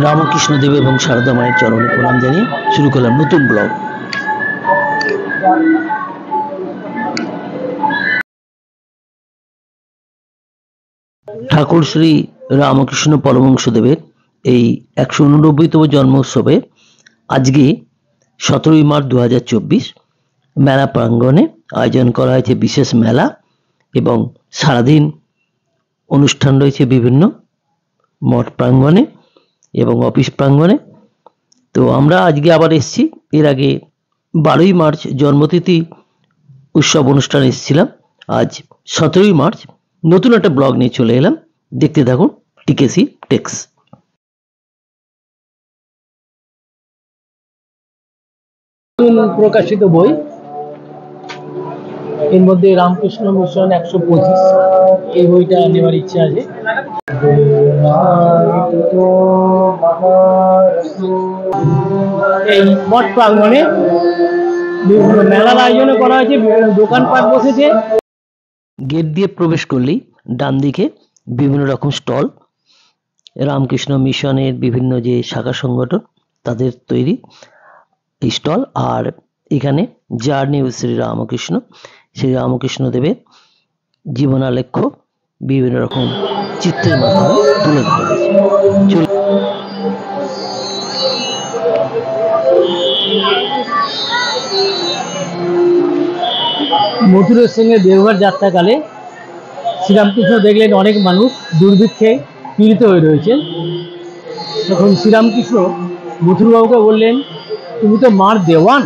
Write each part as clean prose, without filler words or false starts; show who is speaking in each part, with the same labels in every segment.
Speaker 1: রামকৃষ্ণদেব এবং সারদা মায়ের চরণে প্রণাম জানিয়ে শুরু করলাম নতুন ব্লগ। ঠাকুর শ্রী রামকৃষ্ণ পরমহংসদেবের এই 189তম জন্মোৎসবে আজকে 17ই মার্চ 2024 মেলা প্রাঙ্গণে আয়োজন করা হয়েছে বিশেষ মেলা এবং সারাদিন অনুষ্ঠান রয়েছে বিভিন্ন মঠ প্রাঙ্গণে এবং অফিস প্রাঙ্গণে। তো আমরা আজকে আবার এসেছি, এর আগে 12ই মার্চ জন্মতিথি উৎসব অনুষ্ঠানে এসেছিলাম। আজ 17ই মার্চ নতুন একটা ব্লগ নিয়ে চলে এলাম, দেখতে থাকুন টিকেসি টেক্স। প্রকাশিত বই, এর মধ্যে রামকৃষ্ণ মিশন 125 এই বইটা নেওয়ার ইচ্ছা আছে। এই মঠ প্রাঙ্গণে বিভিন্ন মেলার আয়োজন করা হয়েছে, বিভিন্ন দোকানপাট বসেছে। গেট দিয়ে প্রবেশ করলেই ডান দিকে বিভিন্ন রকম স্টল, রামকৃষ্ণ মিশনের বিভিন্ন যে শাখা সংগঠন তাদের তৈরি এই স্টল। আর এখানে জার্নি শ্রী রামকৃষ্ণ, শ্রী রামকৃষ্ণ দেবের জীবনালেখ্য বিভিন্ন রকম চিত্রের মাধ্যমে তুলে ধরা হয়েছে। মথুরের সঙ্গে দেওঘর যাত্রাকালে শ্রীরামকৃষ্ণ দেখলেন অনেক মানুষ দুর্ভিক্ষে পীড়িত হয়ে রয়েছে। তখন শ্রীরামকৃষ্ণ মথুরবাবুকে বললেন, তুমি তো মার দেওয়ান,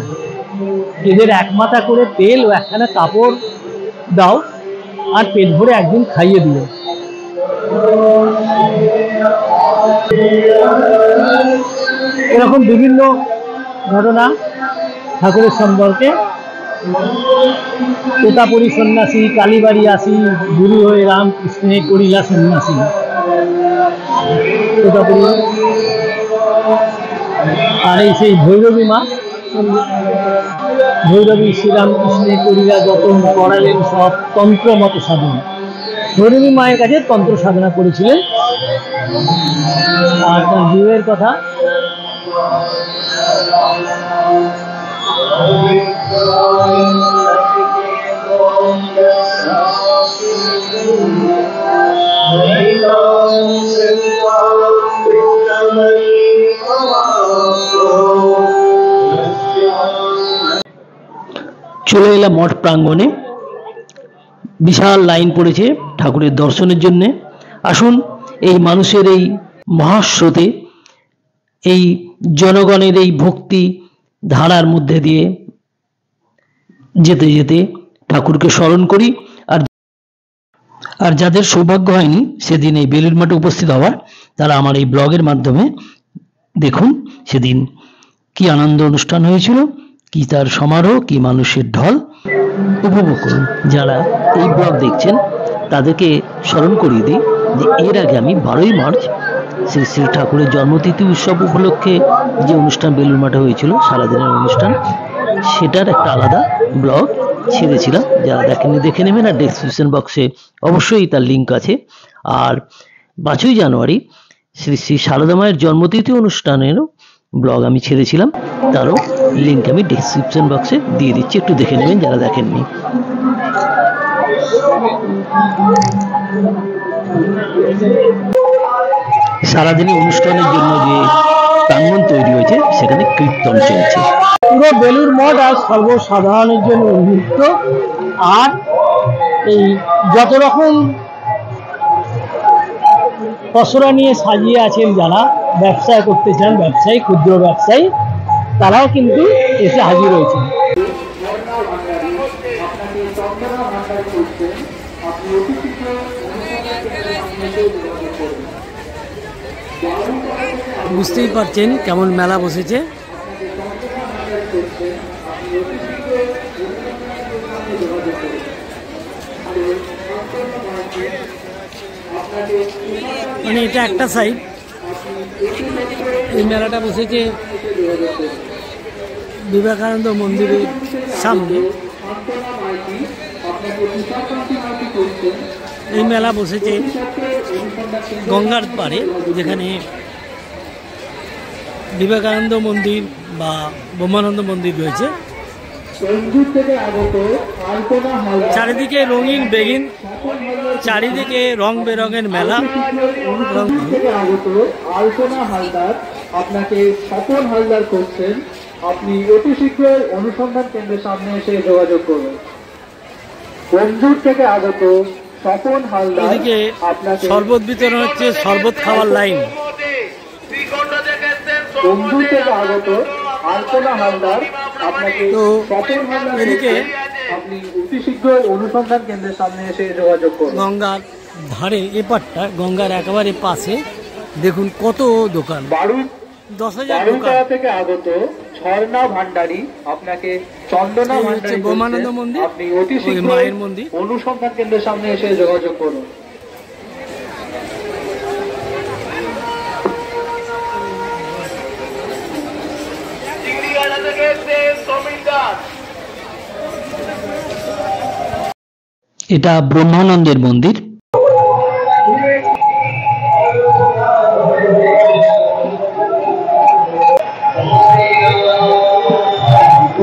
Speaker 1: এদের এক মাথা করে তেল ও একখানা কাপড় দাও আর পেট ভরে একদিন খাইয়ে দিও। এরকম বিভিন্ন ঘটনা ঠাকুরের সম্পর্কে। তোতাপুরী সন্ন্যাসী, কালীবাড়ি আসি, গুরু হয়ে রামকৃষ্ণে করিলা সন্ন্যাসী। তোতাপুরী আর এই সেই ভৈরবী মা, ভৈরবী শ্রীরামকৃষ্ণে করিলা যতন করালেন সব তন্ত্র মত সাধন। ভৈরবী মায়ের কাছে তন্ত্র সাধনা করেছিলেন। আর তার বিয়ের কথা, চলে এলাম মঠ প্রাঙ্গণে। বিশাল লাইন পড়েছে ঠাকুরের দর্শনের জন্য। আসুন এই মানুষের এই মহাস্রোতে, এই জনগণের এই ভক্তি ধারার মধ্যে দিয়ে যেতে যেতে ঠাকুরকে স্মরণ করি। আর যাদের সৌভাগ্য হয়নি সেদিন এই বেলুড় মঠে উপস্থিত হওয়ার, তারা আমার এই ব্লগের মাধ্যমে দেখুন সেদিন কি আনন্দ অনুষ্ঠান হয়েছিল, কি তার সমারোহ, কি মানুষের ঢল, উপভোগ করুন। যারা এই ব্লগ দেখছেন তাদেরকে স্মরণ করিয়ে দিই যে এর আগে আমি 12ই মার্চ শ্রী শ্রী ঠাকুরের জন্মতিথি উৎসব উপলক্ষে যে অনুষ্ঠান বেলুড় মঠে হয়েছিল, সারাদিনের অনুষ্ঠান, সেটার একটা আলাদা ব্লগ ছেড়েছিলাম। যারা দেখেননি দেখে নেবেন, আর ডেসক্রিপশন বক্সে অবশ্যই তার লিঙ্ক আছে। আর 5ই জানুয়ারি শ্রী শ্রী সারদা মায়ের জন্মতিথি অনুষ্ঠানেরও ব্লগ আমি ছেড়েছিলাম, তারও লিঙ্ক আমি ডেসক্রিপশন বক্সে দিয়ে দিচ্ছি, একটু দেখে নেবেন যারা দেখেননি। সারাদিনই অনুষ্ঠানের জন্য যে প্রাঙ্গণ তৈরি হয়েছে সেখানে কীর্তন চলছে। পুরো বেলুড় মঠ আর সর্বসাধারণের জন্য উন্মুক্ত। আর এই যত রকম পসরা নিয়ে সাজিয়ে আছেন যারা ব্যবসা করতে চান, ব্যবসায়ী, ক্ষুদ্র ব্যবসায়ী, তারাও কিন্তু এসে হাজির হয়েছে। বুঝতেই পারছেন কেমন মেলা বসেছে।
Speaker 2: মানে এটা একটা সাইড। এই মেলাটা বসেছে বিবেকানন্দ মন্দিরের সামনে। এই মেলা বসেছে গঙ্গার পাড়ে, যেখানে বিবেকানন্দ মন্দির বা ব্রহ্মানন্দ মন্দির রয়েছে। চারিদিকে রঙিন বেগিন, চারিদিকে রং বেরঙের মেলা।
Speaker 3: আলপনা হালদার আপনাকে স্বপন হালদার করছেন, আপনি অতি শীঘ্রই অনুসন্ধান কেন্দ্রের সামনে এসে যোগাযোগ করবেন। বন্ধুর থেকে আগত স্বপন হালদার
Speaker 2: এদিকে শরবত বিতরণ হচ্ছে, শরবত খাওয়ার লাইন।
Speaker 3: বন্ধুর থেকে আগত আলপনা হালদার আপনাকে স্বপন হালদার
Speaker 2: এদিকে
Speaker 3: আপনি অতি শীঘ্রই অনুসন্ধান কেন্দ্রের সামনে এসে যোগাযোগ করুন।
Speaker 2: গঙ্গার ধারে এপারটা, গঙ্গার একেবারে পাশে দেখুন কত দোকান, 10,000 দোকান।
Speaker 3: থেকে আগত ঝর্ণা ভান্ডারী আপনাকে চন্দনা ভান্ডারী
Speaker 2: ব্রহ্মানন্দ মন্দির,
Speaker 3: আপনি অতি শীঘ্রই
Speaker 2: মায়ের মন্দির।
Speaker 3: অনুসন্ধান কেন্দ্রের সামনে এসে যোগাযোগ করুন।
Speaker 1: এটা ব্রহ্মানন্দের মন্দির।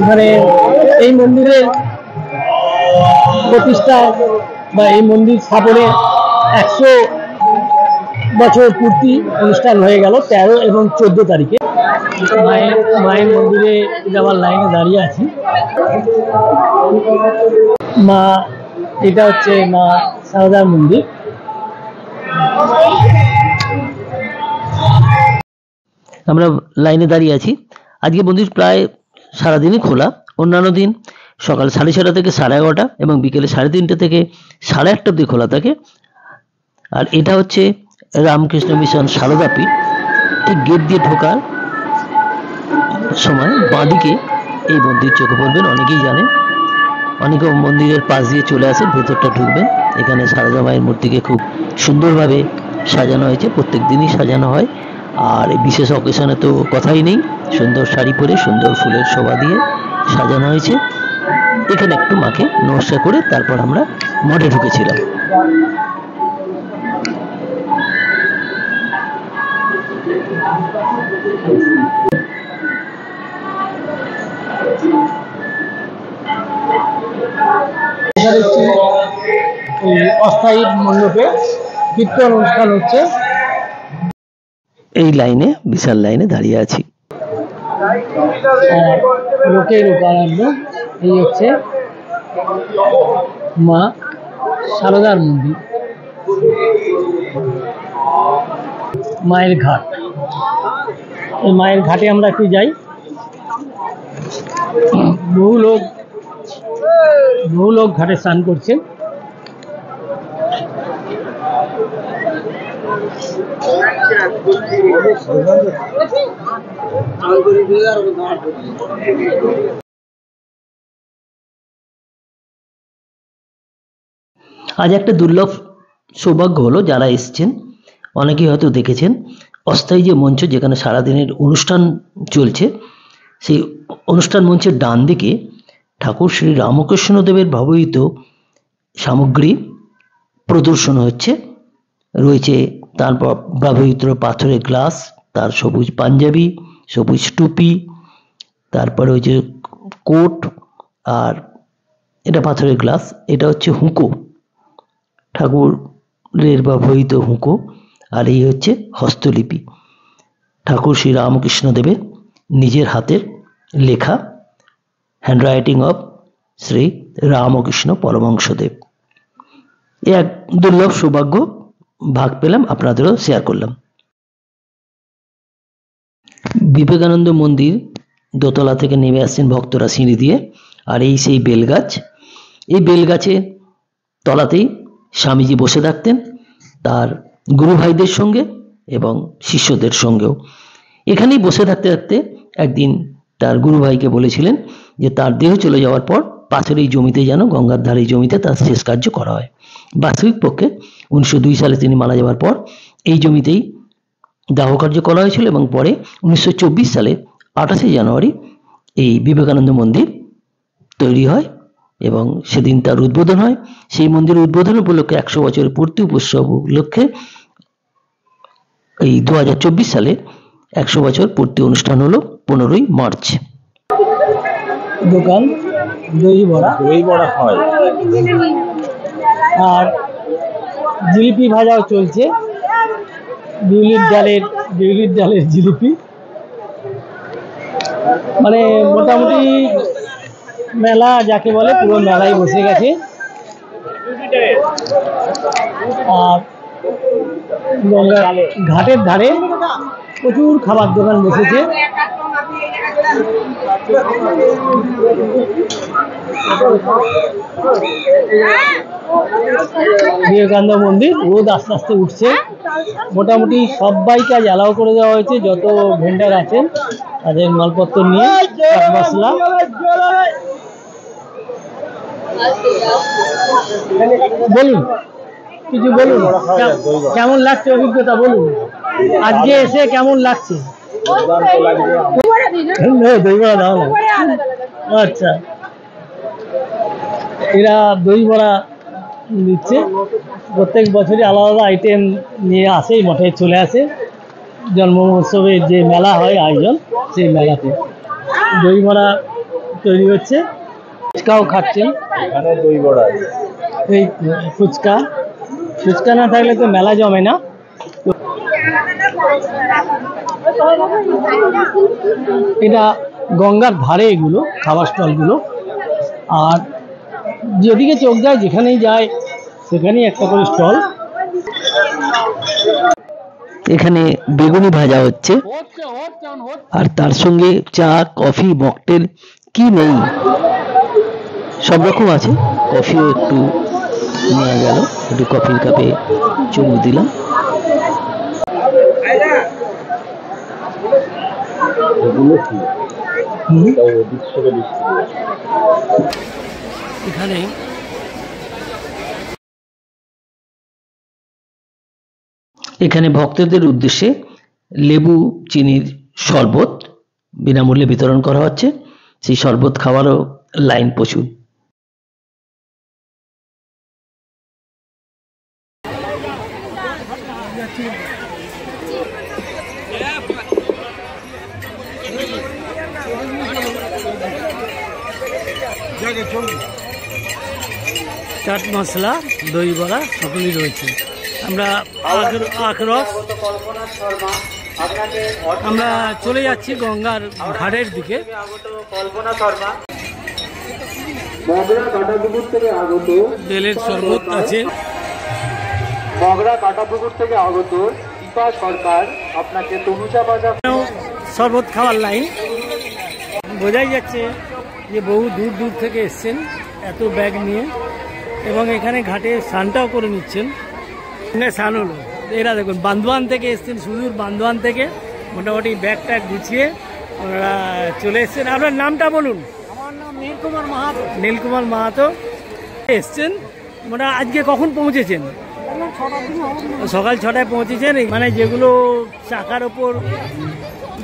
Speaker 2: এখানে এই মন্দিরের প্রতিষ্ঠা বা এই মন্দির স্থাপনে 100 বছর পূর্তি অনুষ্ঠান হয়ে গেল 13 এবং 14 তারিখে। মায়ের মন্দিরে যাওয়ার লাইনে দাঁড়িয়ে আছি। মা, এটা হচ্ছে মা সারদার মন্দির।
Speaker 1: আমরা লাইনে দাঁড়িয়ে আছি। আজকে মন্দির প্রায় সারাদিনই খোলা। অন্যান্য দিন সকাল 6:30 থেকে 11:30 এবং বিকেলে 3:30 থেকে 1:30 অবধি খোলা থাকে। আর এটা হচ্ছে রামকৃষ্ণ মিশন সারদা পীঠ। ঠিক গেট দিয়ে ঢোকার সময় বাঁদিকে এই মন্দির চোখে পড়বেন, অনেকেই জানেন। অনেকে মন্দিরের পাশ দিয়ে চলে আসেন, ভেতরটা ঢুকবেন। এখানে সারদা মায়ের মূর্তিকে খুব সুন্দরভাবে সাজানো হয়েছে, প্রত্যেক দিনই সাজানো হয়। আর বিশেষ অকেশনে তো কথাই নেই, সুন্দর শাড়ি পরে সুন্দর ফুলের শোভা দিয়ে সাজানো হয়েছে। এখানে একটু মাকে নমস্কার করে তারপর আমরা মঠে ঢুকেছিলাম।
Speaker 2: অস্থায়ী মণ্ডপে কীর্তন অনুষ্ঠান হচ্ছে।
Speaker 1: এই লাইনে, বিশাল লাইনে দাঁড়িয়ে আছি।
Speaker 2: লোকের উপারাধ্য এই হচ্ছে মা সারদার মন্দির, মায়ের ঘাট। এই মায়ের ঘাটে আমরা একটু যাই। বহু লোক ঘাটে স্নান করছে।
Speaker 1: আজ একটা দুর্লভ সৌভাগ্য হলো, যারা এসছেন অনেকেই হয়তো দেখেছেন অস্থায়ী যে মঞ্চ যেখানে সারাদিনের অনুষ্ঠান চলছে, সেই অনুষ্ঠান মঞ্চের ডান দিকে ঠাকুর শ্রী রামকৃষ্ণদেবের ব্যবহৃত সামগ্রী প্রদর্শন হচ্ছে। রয়েছে তার ব্যবহৃত পাথরের গ্লাস, তার সবুজ পাঞ্জাবি, সবুজ টুপি, তারপরে ওই যে কোট, আর এটা পাথরের গ্লাস। এটা হচ্ছে হুঁকো, ঠাকুরের ব্যবহৃত হুঁকো। আর এই হচ্ছে হস্তলিপি, ঠাকুর শ্রী রামকৃষ্ণ দেবের নিজের হাতের লেখা, হ্যান্ডরাইটিং অফ শ্রী রামকৃষ্ণ পরমহংসদেব। এ এক দুর্লভ সৌভাগ্য, ভাগ পেলাম, আপনাদেরও শেয়ার করলাম। বিবেকানন্দ মন্দির দোতলা থেকে নেমে আসছেন ভক্তরা সিঁড়ি দিয়ে। আর এই সেই বেলগাছ, এই বেলগাছে তলাতেই স্বামীজি বসে থাকতেন তার গুরু ভাইদের সঙ্গে এবং শিষ্যদের সঙ্গেও। এখানেই বসে থাকতে থাকতে একদিন তার গুরু ভাইকে বলেছিলেন যে তার দেহ চলে যাওয়ার পর পাশের এই জমিতে যেন, গঙ্গার ধারে জমিতে তার শেষ কার্য করা হয়। বাস্তবিক পক্ষে 1902 সালে তিনি মারা যাওয়ার পর এই জমিতেই দাহ কার্য করা হয়েছিল এবং পরে 1924 সালে 28শে জানুয়ারি এই বিবেকানন্দ মন্দির তৈরি হয় এবং সেদিন তার উদ্বোধন হয়। সেই মন্দির উদ্বোধন উপলক্ষে 100 বছরের পূর্তি উৎসব উপলক্ষে এই 2024 সালে 100 বছর পূর্তি অনুষ্ঠান হলো 15ই মার্চ।
Speaker 2: দোকান দই বড়া হয় আর জিলিপি ভাজাও চলছে, বিউলির ডালের জিলিপি। মানে মোটামুটি মেলা যাকে বলে পুরো মেলাই বসে গেছে। আর গঙ্গা ঘাটের ধারে প্রচুর খাবার দোকান বসেছে। বিবেকানন্দ মন্দির রোদ আস্তে আস্তে উঠছে। মোটামুটি সবাইকে আজ অ্যালাউ করে দেওয়া হয়েছে, যত ভেন্ডার আছেন তাদের মালপত্র নিয়ে চাট মশলা। বলুন, কিছু বলুন, কেমন লাগছে অভিজ্ঞতা বলুন, আজকে এসে কেমন লাগছে? দই বড়া দাও না। আচ্ছা, এরা দই বড়া নিচ্ছে, প্রত্যেক বছরই আলাদা আলাদা আইটেম নিয়ে আসে, এই মঠে চলে আসে। জন্ম মহোৎসবের যে মেলা হয় আয়োজন, সেই মেলাতে দই বড়া তৈরি হচ্ছে। ফুচকাও খাচ্ছেন, দই বড়া, এই ফুচকা না থাকলে তো মেলা জমে না। এটা গঙ্গার ধারে এগুলো খাবার স্টলগুলো, আর যেদিকে চোখ যায় যেখানেই যায় সেখানেই একটা করে স্টল।
Speaker 1: এখানে বেগুনি ভাজা হচ্ছে আর তার সঙ্গে চা, কফি, মকটেল কি নেই, সব রকম আছে। কফিও একটু নেওয়া গেল, একটু কফির কাপে চুমুক দিলাম।
Speaker 2: এখানে
Speaker 1: এখানে ভক্তদের উদ্দেশ্যে লেবু চিনির শরবত বিনামূল্যে বিতরণ করা হচ্ছে। সেই শরবত খাওয়ারও লাইন প্রচুর।
Speaker 2: চাট মশলা, দই বড়া সকলেই রয়েছে। আমরা আখরস আমরা চলে যাচ্ছি গঙ্গার ঘাটের দিকে। বেলের শরবত আছে।
Speaker 3: মগরা কাটাপুকুর থেকে আগত দীপা সরকার আপনাকে তনুজা বাজার
Speaker 2: শরবত খাওয়ার লাইন। বোঝাই যাচ্ছে যে বহু দূর দূর থেকে এসছেন এত ব্যাগ নিয়ে, এবং এখানে ঘাটে স্নানটাও করে নিচ্ছেন। স্নান হলো, এরা দেখুন বান্দোয়ান থেকে এসছেন, সুদূর বান্দোয়ান থেকে মোটামুটি ব্যাগ ট্যাগ গুছিয়ে ওনারা চলে এসছেন। আপনার নামটা বলুন।
Speaker 4: আমার নাম নীলকুমার মাহাতো।
Speaker 2: নীলকুমার মাহাতো এসছেন। মোটা আজকে কখন পৌঁছেছেন? সকাল 6টায় পৌঁছেছেন। মানে যেগুলো চাকার ওপর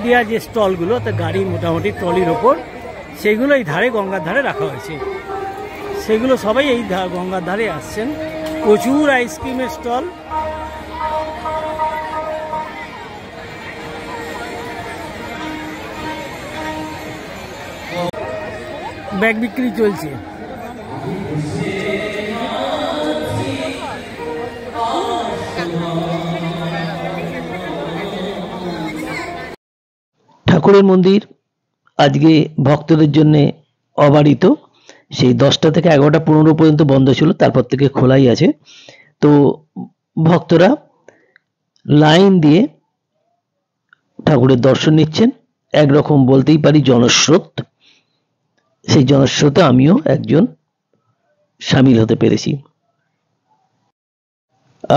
Speaker 2: দেওয়া যে স্টলগুলো, তা গাড়ি মোটামুটি ট্রলির ওপর, সেগুলো এই ধারে গঙ্গার ধারে রাখা হয়েছে। সেগুলো সবাই এই গঙ্গার ধারে আসছেন। প্রচুর আইসক্রিমের স্টল। ব্যাগ বিক্রি চলছে।
Speaker 1: ঠাকুরের মন্দির আজকে ভক্তদের জন্য অবারিত। সেই 10টা থেকে 11টা 15 পর্যন্ত বন্ধ ছিল, তারপর থেকে খোলাই আছে। তো ভক্তরা লাইন দিয়ে ঠাকুরের দর্শন নিচ্ছেন। একরকম বলতেই পারি জনস্রোত। সেই জনস্রোতে আমিও একজন সামিল হতে পেরেছি।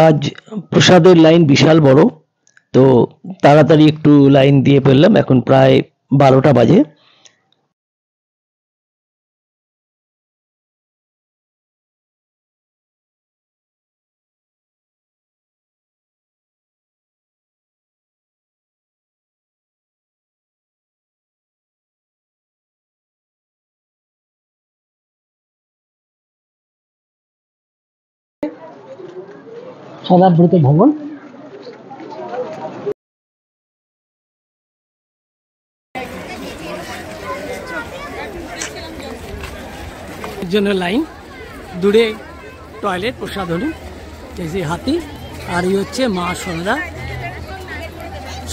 Speaker 1: আজ প্রসাদের লাইন বিশাল বড়, তো তাড়াতাড়ি একটু লাইন দিয়ে ফেললাম। এখন প্রায় 12টা বাজে।
Speaker 2: সদাব্রত ভবন। জন্য লাইন, দূরে টয়লেট, প্রসাধনী, এই যে হাতি, আর এই হচ্ছে মা সরদা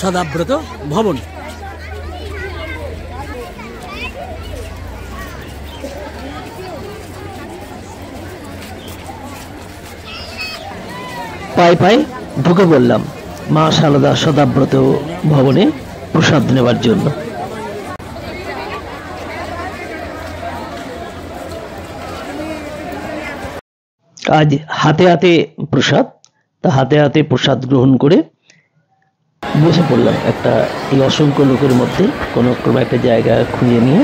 Speaker 2: সদাব্রত ভবন।
Speaker 1: পায়ে পায়ে ঢুকে পড়লাম মা সারদা সদাব্রত ভবনে প্রসাদ নেবার জন্য। আজ হাতে হাতে প্রসাদ, তা হাতে হাতে প্রসাদ গ্রহণ করে বসে পড়লাম একটা, এই অসংখ্য লোকের মধ্যে কোনো ক্রমে একটা জায়গা খুঁজে নিয়ে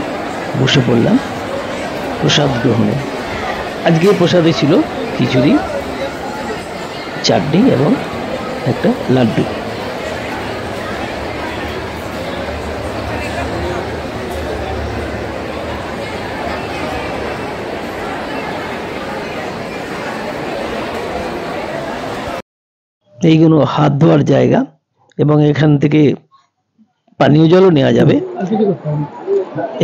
Speaker 1: বসে পড়লাম প্রসাদ গ্রহণে। আজকে প্রসাদে ছিল খিচুড়ি, চাটনি এবং একটা লাড্ডু। এইগুলো হাত ধোয়ার জায়গা এবং এখান থেকে পানীয় জলও নেওয়া যাবে।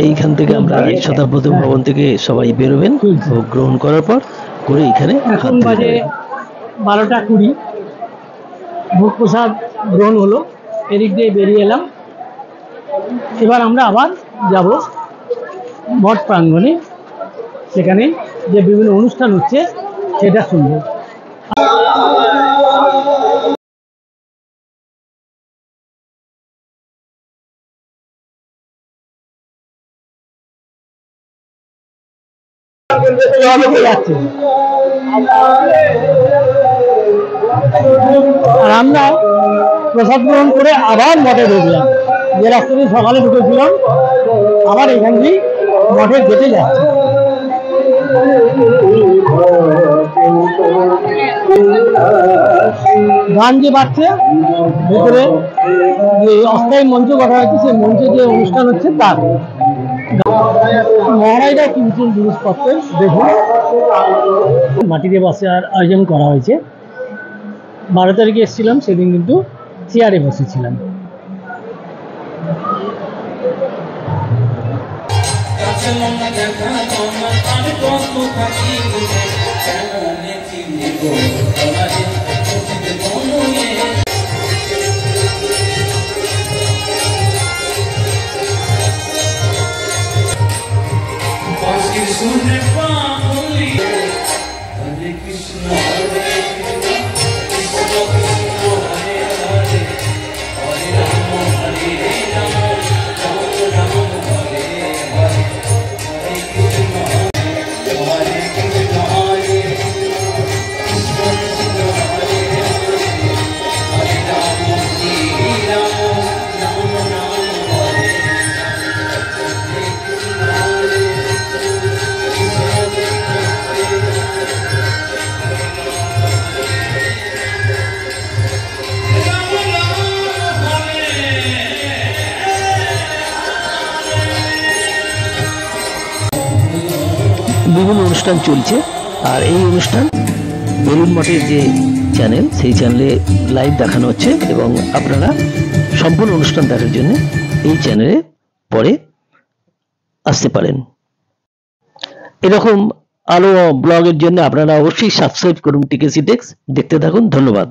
Speaker 1: এইখান থেকে আমরা সদাব্রত ভবন থেকে সবাই বেরোবেন ভোগ গ্রহণ করার পর করে এখানে
Speaker 2: এখন বাজে 12টা 20, ভোগ প্রসাদ গ্রহণ হলো, এদিক দিয়ে বেরিয়ে এলাম। এবার আমরা আবার যাব মঠ প্রাঙ্গণে, সেখানে যে বিভিন্ন অনুষ্ঠান হচ্ছে সেটা শুনবো। আর আমরা প্রসাদ গ্রহণ করে আবার মঠে ঢুকলাম, যে রাস্তা দিয়ে সকালে ঢুকেছিলাম আবার এখান দিয়ে মঠে যেতে যাচ্ছি। গান যে বাজছে ভেতরে, যে অস্থায়ী মঞ্চ করা হয়েছে, সেই মঞ্চে যে অনুষ্ঠান হচ্ছে তার মহারাজরা কিনছেন জিনিসপত্র। দেখুন মাটিতে বসার আয়োজন করা হয়েছে। 12 তারিখে এসেছিলাম, সেদিন কিন্তু চেয়ারে বসেছিলাম।
Speaker 1: বিভিন্ন অনুষ্ঠান চলছে, আর এই অনুষ্ঠান বেলুড় মঠের যে চ্যানেল, সেই চ্যানেলে লাইভ দেখানো হচ্ছে এবং আপনারা সম্পূর্ণ অনুষ্ঠান দেখার জন্য এই চ্যানেলে পরে আসতে পারেন। এরকম আলো ব্লগের জন্য আপনারা অবশ্যই সাবস্ক্রাইব করুন টিকেসি ডেস্ক। দেখতে থাকুন, ধন্যবাদ।